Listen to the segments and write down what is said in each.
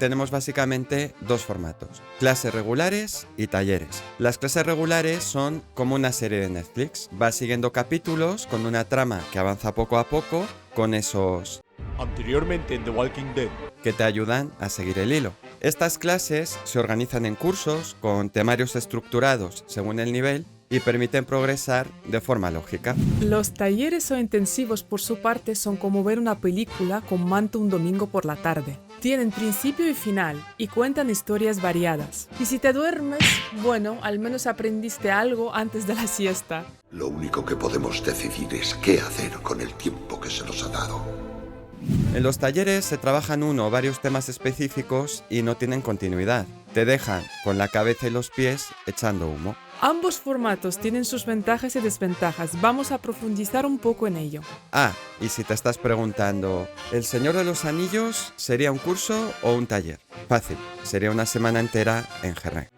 tenemos básicamente dos formatos: clases regulares y talleres. Las clases regulares son como una serie de Netflix. Vas siguiendo capítulos con una trama que avanza poco a poco, con esos Anteriormente en The Walking Dead, que te ayudan a seguir el hilo. Estas clases se organizan en cursos con temarios estructurados según el nivel y permiten progresar de forma lógica. Los talleres o intensivos por su parte son como ver una película con manto un domingo por la tarde. Tienen principio y final y cuentan historias variadas. Y si te duermes, bueno, al menos aprendiste algo antes de la siesta. Lo único que podemos decidir es qué hacer con el tiempo que se nos ha dado. En los talleres se trabajan uno o varios temas específicos y no tienen continuidad. Te dejan con la cabeza y los pies echando humo. Ambos formatos tienen sus ventajas y desventajas. Vamos a profundizar un poco en ello. Ah, y si te estás preguntando, ¿El Señor de los Anillos sería un curso o un taller? Fácil, sería una semana entera en Jerez.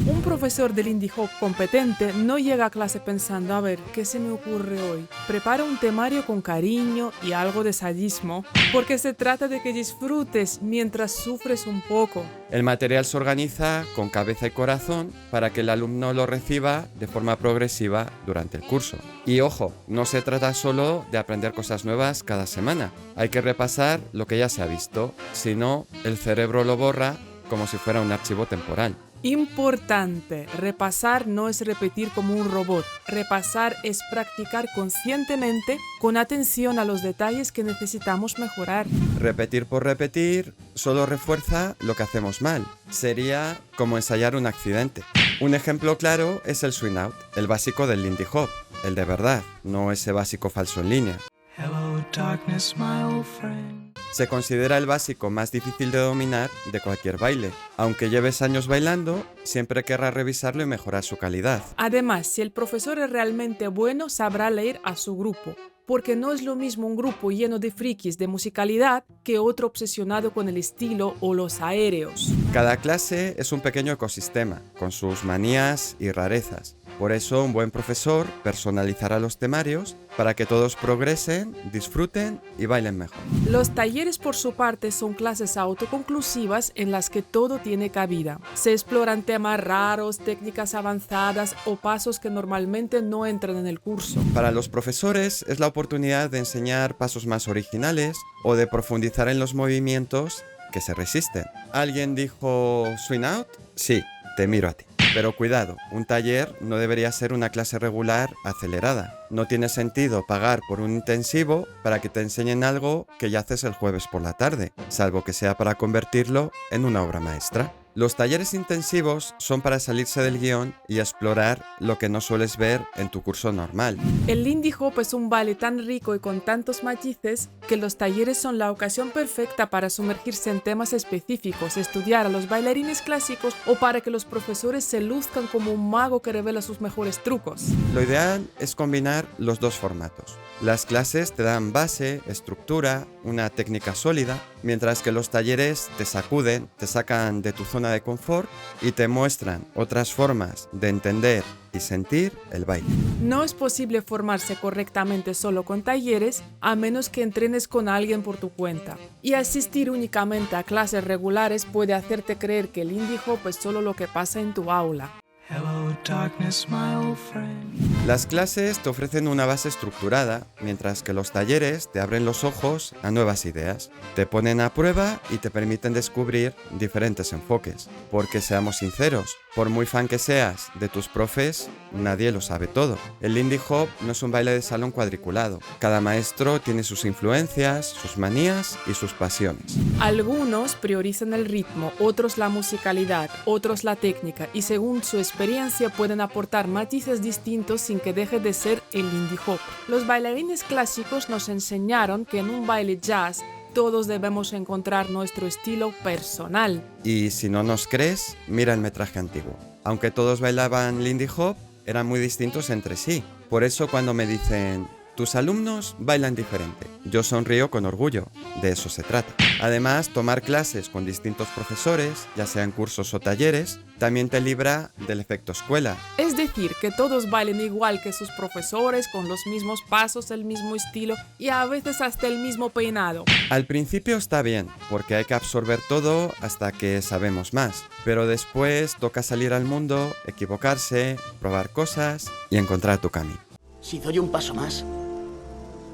Un profesor de Lindy Hop competente no llega a clase pensando, a ver, ¿qué se me ocurre hoy? Prepara un temario con cariño y algo de sadismo, porque se trata de que disfrutes mientras sufres un poco. El material se organiza con cabeza y corazón para que el alumno lo reciba de forma progresiva durante el curso. Y ojo, no se trata solo de aprender cosas nuevas cada semana. Hay que repasar lo que ya se ha visto, si no, el cerebro lo borra como si fuera un archivo temporal. Importante, repasar no es repetir como un robot. Repasar es practicar conscientemente con atención a los detalles que necesitamos mejorar. Repetir por repetir solo refuerza lo que hacemos mal. Sería como ensayar un accidente. Un ejemplo claro es el swing out, el básico del Lindy Hop, el de verdad, no ese básico falso en línea. Hello, darkness, my old friend. Se considera el básico más difícil de dominar de cualquier baile. Aunque lleves años bailando, siempre querrás revisarlo y mejorar su calidad. Además, si el profesor es realmente bueno, sabrá leer a su grupo, porque no es lo mismo un grupo lleno de frikis de musicalidad que otro obsesionado con el estilo o los aéreos. Cada clase es un pequeño ecosistema, con sus manías y rarezas. Por eso, un buen profesor personalizará los temarios para que todos progresen, disfruten y bailen mejor. Los talleres, por su parte, son clases autoconclusivas en las que todo tiene cabida. Se exploran temas raros, técnicas avanzadas o pasos que normalmente no entran en el curso. Para los profesores es la oportunidad de enseñar pasos más originales o de profundizar en los movimientos que se resisten. ¿Alguien dijo swing out? Sí, te miro a ti. Pero cuidado, un taller no debería ser una clase regular acelerada. No tiene sentido pagar por un intensivo para que te enseñen algo que ya haces el jueves por la tarde, salvo que sea para convertirlo en una obra maestra. Los talleres intensivos son para salirse del guión y explorar lo que no sueles ver en tu curso normal. El Lindy Hop es un baile tan rico y con tantos matices que los talleres son la ocasión perfecta para sumergirse en temas específicos, estudiar a los bailarines clásicos o para que los profesores se luzcan como un mago que revela sus mejores trucos. Lo ideal es combinar los dos formatos. Las clases te dan base, estructura, una técnica sólida, mientras que los talleres te sacuden, te sacan de tu zona de confort y te muestran otras formas de entender y sentir el baile. No es posible formarse correctamente solo con talleres a menos que entrenes con alguien por tu cuenta. Y asistir únicamente a clases regulares puede hacerte creer que el Lindy Hop es solo lo que pasa en tu aula. Hello, darkness, my old friend. Las clases te ofrecen una base estructurada, mientras que los talleres te abren los ojos a nuevas ideas, te ponen a prueba y te permiten descubrir diferentes enfoques. Porque seamos sinceros, por muy fan que seas de tus profes, nadie lo sabe todo. El Lindy Hop no es un baile de salón cuadriculado. Cada maestro tiene sus influencias, sus manías y sus pasiones. Algunos priorizan el ritmo, otros la musicalidad, otros la técnica y según su experiencia pueden aportar matices distintos sin que deje de ser el Lindy Hop. Los bailarines clásicos nos enseñaron que en un baile jazz todos debemos encontrar nuestro estilo personal. Y si no nos crees, mira el metraje antiguo. Aunque todos bailaban Lindy Hop, eran muy distintos entre sí. Por eso cuando me dicen, tus alumnos bailan diferente. Yo sonrío con orgullo, de eso se trata. Además, tomar clases con distintos profesores, ya sean cursos o talleres, también te libra del efecto escuela. Es decir, que todos bailen igual que sus profesores, con los mismos pasos, el mismo estilo y a veces hasta el mismo peinado. Al principio está bien, porque hay que absorber todo hasta que sabemos más. Pero después toca salir al mundo, equivocarse, probar cosas y encontrar tu camino. Si doy un paso más,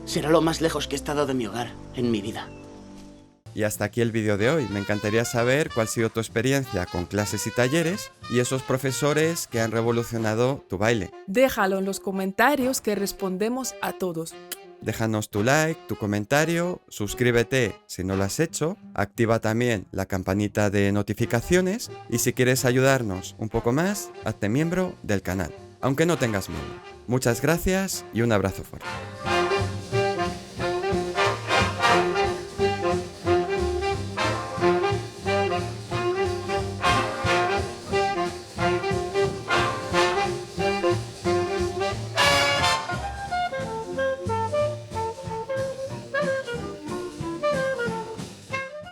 será lo más lejos que he estado de mi hogar en mi vida. Y hasta aquí el vídeo de hoy. Me encantaría saber cuál ha sido tu experiencia con clases y talleres y esos profesores que han revolucionado tu baile. Déjalo en los comentarios que respondemos a todos. Déjanos tu like, tu comentario, suscríbete si no lo has hecho, activa también la campanita de notificaciones y si quieres ayudarnos un poco más, hazte miembro del canal, aunque no tengas miembro. Muchas gracias y un abrazo fuerte.